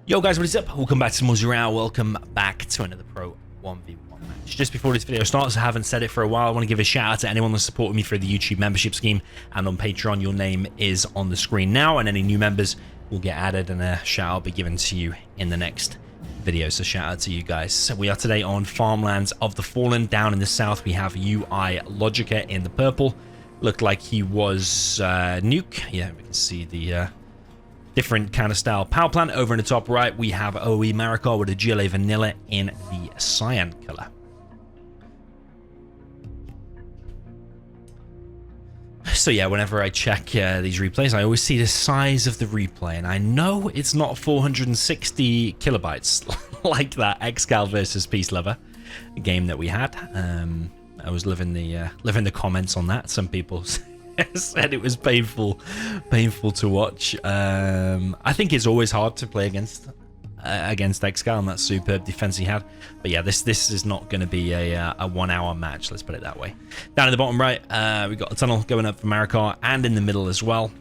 Yo guys, what is up? Welcome back to Marakar. Welcome back to another Pro 1v1 match. Just before this video starts, I haven't said it for a while, I want to give a shout out to anyone that's supported me through the YouTube membership scheme and on Patreon. Your name is on the screen now, and any new members will get added and a shout out will be given to you in the next video. So shout out to you guys. So we are today on Farmlands of the Fallen. Down in the south we have UI Logica in the purple. Looked like he was nuke. Yeah, we can see the different kind of style power plant. Over in the top right, we have OE Marakar with a GLA Vanilla in the cyan color. So yeah, whenever I check these replays, I always see the size of the replay, and I know it's not 460 kilobytes like that Excal versus Peace Lover game that we had. I was living the comments on that. Some people said it was painful to watch. I think it's always hard to play against Excal and that superb defense he had. But yeah, this is not going to be a 1 hour match, let's put it that way. Down in the bottom right, we've got a tunnel going up for Marakar, and in the middle as well.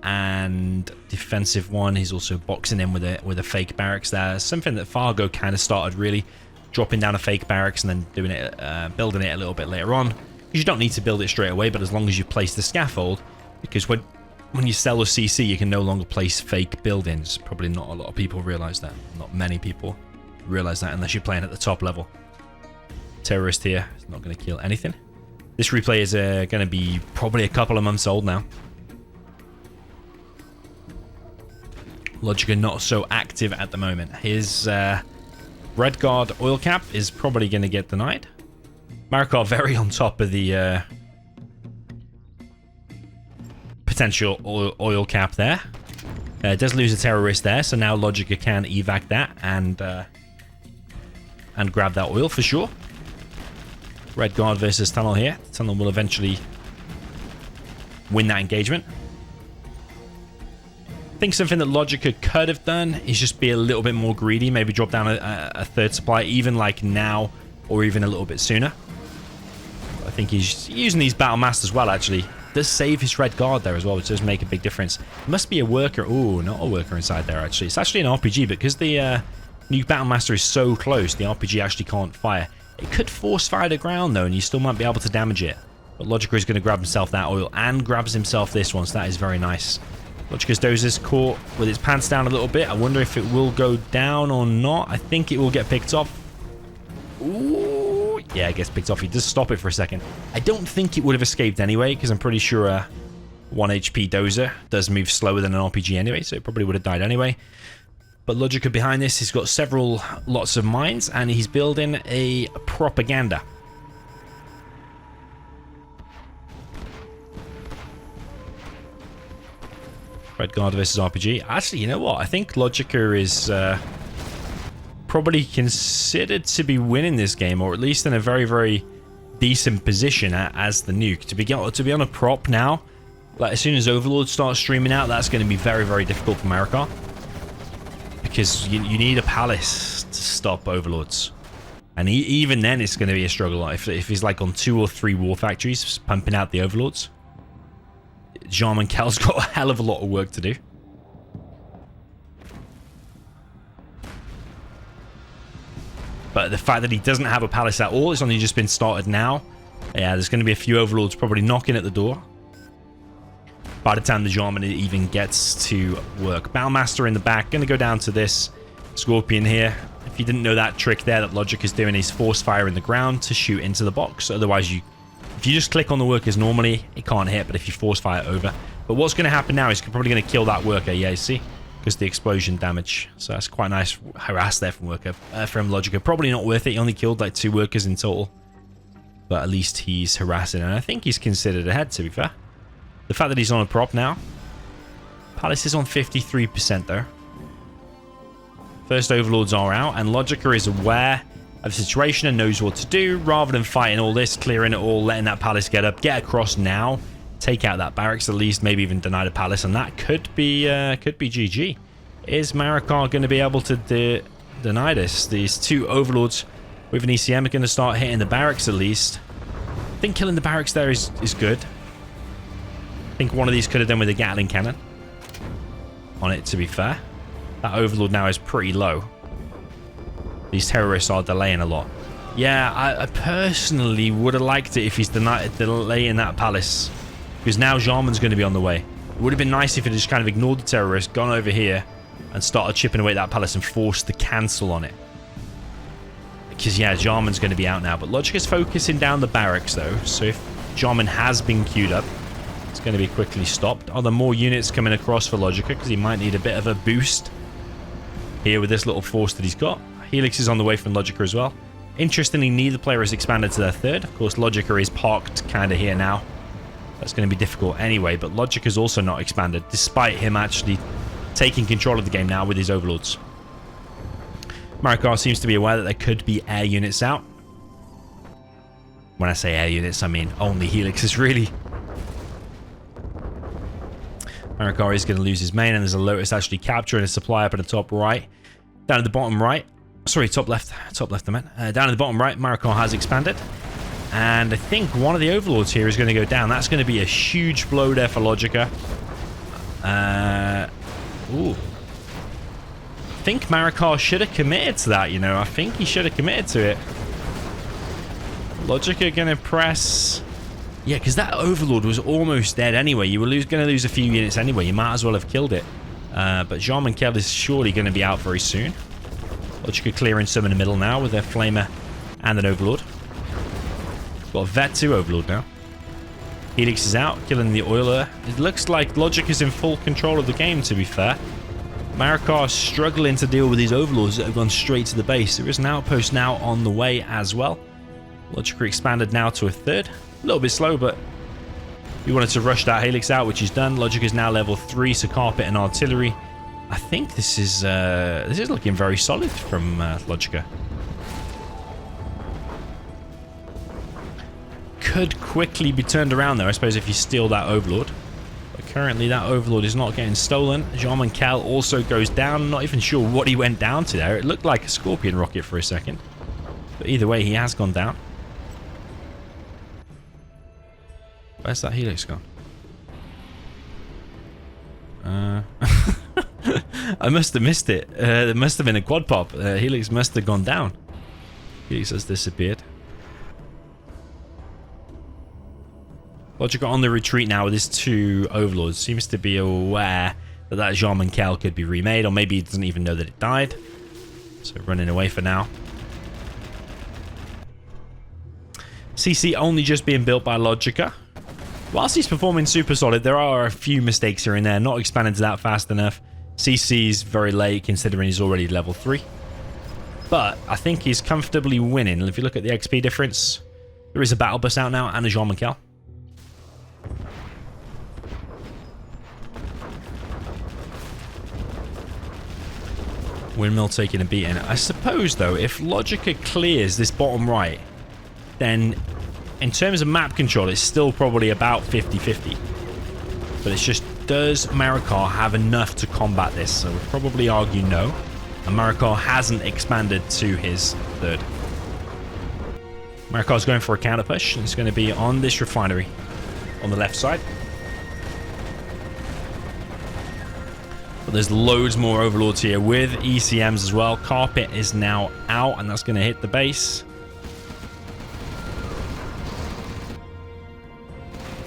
And defensive one, he's also boxing in with a fake barracks there. Something that Fargo kind of started, really dropping down a fake barracks and then doing it, building it a little bit later on. Because you don't need to build it straight away, but as long as you place the scaffold, because when you sell a CC, you can no longer place fake buildings. Probably not a lot of people realize that. Not many people realize that unless you're playing at the top level. Terrorist here is not going to kill anything. This replay is going to be probably a couple of months old now. Logica not so active at the moment. His red guard oil cap is probably going to get denied. Marakar very on top of the potential oil cap there. Does lose a terrorist there, so now Logica can evac that and grab that oil for sure. Red guard versus tunnel here. The tunnel will eventually win that engagement. I think something that Logica could have done is just be a little bit more greedy, maybe drop down a third supply, even like now or even a little bit sooner. I think he's using these battle masters well, actually. Does save his red guard there as well, which does make a big difference. Must be a worker. Oh, not a worker inside there, actually. It's actually an RPG, because the new battle master is so close, the RPG actually can't fire. It could force fire to ground, though, and you still might be able to damage it. But Logica is going to grab himself that oil and grabs himself this one, so that is very nice. Logica's Dozer's caught with its pants down a little bit. I wonder if it will go down or not. I think it will get picked off. Ooh, yeah, it gets picked off. He does stop it for a second. I don't think it would have escaped anyway, because I'm pretty sure a 1 HP Dozer does move slower than an RPG anyway, so it probably would have died anyway. But Logica behind this, he's got lots of mines, and he's building a propaganda. Red guard versus RPG. Actually, you know what? I think Logica is probably considered to be winning this game, or at least in a very, very decent position as the nuke. To be on a prop now, like as soon as Overlord starts streaming out, that's going to be very, very difficult for Marakar, because you need a palace to stop Overlords, and even then it's going to be a struggle. If he's like on 2 or 3 war factories pumping out the Overlords, Jean Kel's got a hell of a lot of work to do. But the fact that he doesn't have a palace at all, it's only just been started now. Yeah, there's going to be a few Overlords probably knocking at the door by the time the Jarman even gets to work. Battlemaster in the back, going to go down to this Scorpion here. If you didn't know that trick there that Logic is doing, is force fire in the ground to shoot into the box. Otherwise, if you just click on the workers normally, it can't hit, but if you force fire over. But what's going to happen now is probably going to kill that worker, yeah, you see? Because the explosion damage. So that's quite nice harass there from Logica. Probably not worth it. He only killed like 2 workers in total. But at least he's harassing, and I think he's considered ahead, to be fair. The fact that he's on a prop now. Palace is on 53% though. First Overlords are out, and Logica is aware of the situation and knows what to do. Rather than fighting all this, clearing it all, letting that palace get up, get across now, take out that barracks at least, maybe even deny the palace, and that could be GG. Is Marakar going to be able to deny this? These 2 Overlords with an ECM are going to start hitting the barracks at least. I think killing the barracks there is good. I think one of these could have done with a Gatling cannon. on it, to be fair. That Overlord now is pretty low. These terrorists are delaying a lot. Yeah, I personally would have liked it if he's delaying that palace. Because now Jarman's going to be on the way. It would have been nice if he just kind of ignored the terrorists, gone over here, and started chipping away at that palace and forced the cancel on it. Because, yeah, Jarman's going to be out now. But Logica's focusing down the barracks, though. So if Jarman has been queued up, it's going to be quickly stopped. Are there more units coming across for Logica? Because he might need a bit of a boost here with this little force that he's got. Helix is on the way from Logica as well. Interestingly, neither player has expanded to their third. Of course, Logica is parked kind of here now. That's going to be difficult anyway. But Logica's also not expanded, despite him actually taking control of the game now with his overlords. Marakar seems to be aware that there could be air units out. When I say air units, I mean only Helixes, really. Marakar is going to lose his main, and there's a Lotus actually capturing a supply up at the top right. Down at the bottom right. Sorry, top left. Top left, I meant. Down at the bottom right, Marakar has expanded. And I think one of the overlords here is going to go down. That's going to be a huge blow there for Logica. Ooh. I think Marakar should have committed to that, you know. I think he should have committed to it. Logica going to press... Yeah, because that Overlord was almost dead anyway. You were going to lose a few units anyway. You might as well have killed it. But Jarman Kell is surely going to be out very soon. Logica clearing some in the middle now with their Flamer and an Overlord. Got a Vet 2 Overlord now. Helix is out, killing the Oiler. It looks like Logic is in full control of the game, to be fair. Marakar struggling to deal with these Overlords that have gone straight to the base. There is an outpost now on the way as well. Logica expanded now to a third. A little bit slow, but he wanted to rush that Helix out, which he's done. Logic is now level 3, so Carpet and Artillery. I think this is looking very solid from Logica. Could quickly be turned around though, I suppose, if you steal that Overlord. But currently that Overlord is not getting stolen. Jarman Kell also goes down. I'm not even sure what he went down to there. It looked like a Scorpion rocket for a second. But either way, he has gone down. Where's that Helix gone? I must have missed it. There must have been a quad pop. Helix must have gone down. Helix has disappeared. Logica on the retreat now with his 2 Overlords. Seems to be aware that that Jarman Kell could be remade, or maybe he doesn't even know that it died. So running away for now. CC only just being built by Logica. Whilst he's performing super solid, there are a few mistakes here and there. Not expanding to that fast enough. CC's very late considering he's already level 3. But I think he's comfortably winning. If you look at the XP difference, there is a battle bus out now and a Jarman Kell. Windmill taking a beating. I suppose, though, if Logica clears this bottom right, then in terms of map control, it's still probably about 50-50. But it's just, does Marakar have enough to combat this? So we'll probably argue no. And Marakar hasn't expanded to his third. Marakar's going for a counter push. And it's going to be on this refinery on the left side. But there's loads more Overlords here with ECMs as well. Carpet is now out, and that's going to hit the base.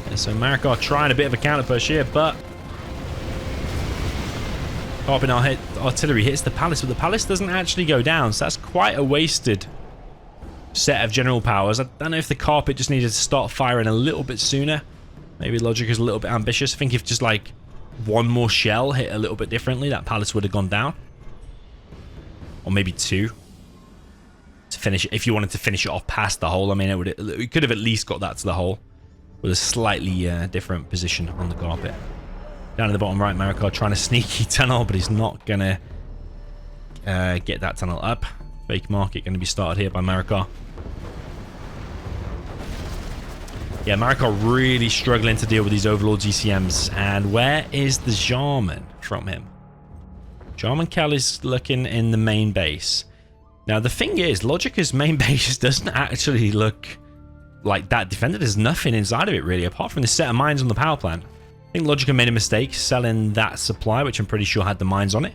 And so Marakar trying a bit of a counter push here, but Carpet Artillery hits the palace, but the palace doesn't actually go down, so that's quite a wasted set of general powers. I don't know if the Carpet just needed to start firing a little bit sooner. Maybe Logic is a little bit ambitious. I think if just like one more shell hit a little bit differently, that palace would have gone down. Or maybe 2 to finish it. If you wanted to finish it off past the hole, I mean, it could have at least got that to the hole with a slightly different position on the Carpet. Down at the bottom right, Marakar trying to sneaky tunnel, but he's not gonna get that tunnel up. Fake market going to be started here by Marakar. Yeah, Marakar really struggling to deal with these Overlords ECMs. And where is the Jarman from him? Jarman Kell is looking in the main base. Now, the thing is, Logica's main base doesn't actually look like that defended. There's nothing inside of it, really, apart from the set of mines on the power plant. I think Logica made a mistake selling that supply, which I'm pretty sure had the mines on it.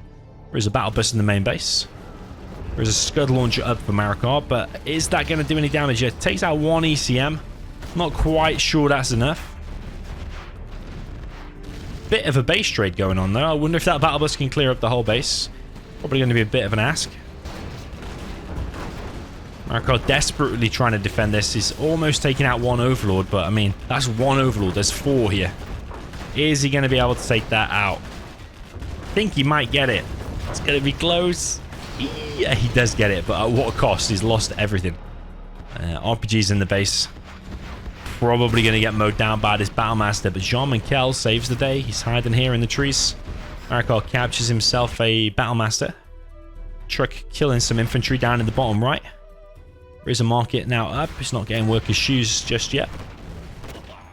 There is a battle bus in the main base. There's a Scud launcher up for Marakar, but is that going to do any damage? It takes out 1 ECM. Not quite sure that's enough. Bit of a base trade going on, though. I wonder if that battle bus can clear up the whole base. Probably going to be a bit of an ask. Marakar desperately trying to defend this. He's almost taking out 1 Overlord, but I mean, that's 1 Overlord. There's 4 here. Is he going to be able to take that out? I think he might get it. It's going to be close. Yeah, he does get it, but at what cost? He's lost everything. RPG's in the base. Probably going to get mowed down by this Battlemaster, but Jean-Michel saves the day. He's hiding here in the trees. Marakar captures himself a Battlemaster. Truck killing some infantry down in the bottom right. There is a market now up. It's not getting workers' shoes just yet.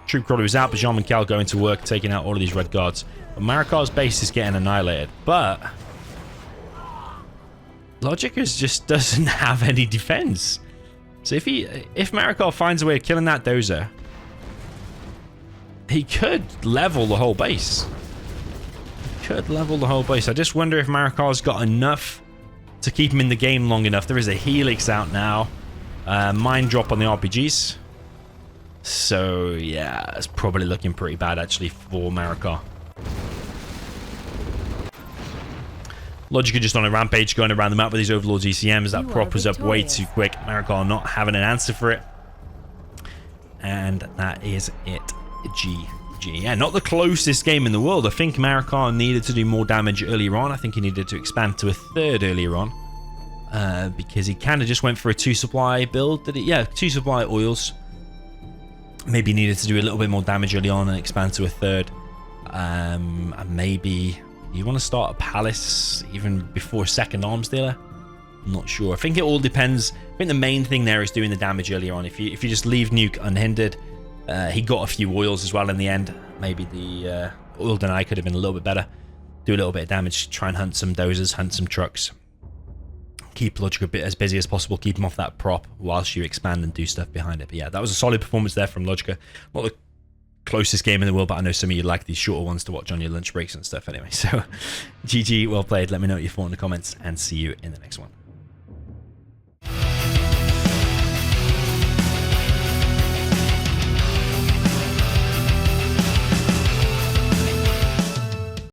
Troop crawler is out, but Jean-Michel going to work, taking out all of these red guards. But Marakar's base is getting annihilated. But Logica just doesn't have any defense. So if Marakar finds a way of killing that dozer, he could level the whole base. I just wonder if Marakar's got enough to keep him in the game long enough. There is a Helix out now. Mine drop on the RPGs. So yeah, it's probably looking pretty bad actually for Marakar. Logica just on a rampage going around the map with these Overlords ECMs. That prop was up way too quick. Marakar not having an answer for it. And that is it. GG. Yeah, not the closest game in the world. I think Marakar needed to do more damage earlier on. I think he needed to expand to a 3rd earlier on. Because he kind of just went for a 2 supply build. Did it? Yeah, 2 supply oils. Maybe needed to do a little bit more damage early on and expand to a 3rd. And maybe you want to start a palace even before 2nd arms dealer. I'm not sure. I think it all depends. I think the main thing there is doing the damage earlier on. If you just leave nuke unhindered, he got a few oils as well in the end. Maybe the oil deny could have been a little bit better. Do a little bit of damage, try and hunt some dozers, hunt some trucks. Keep Logica a bit as busy as possible, keep him off that prop whilst you expand and do stuff behind it. But yeah, that was a solid performance there from Logica. Not the closest game in the world, but I know some of you like these shorter ones to watch on your lunch breaks and stuff anyway. So GG, well played. Let me know what you thought in the comments and see you in the next one.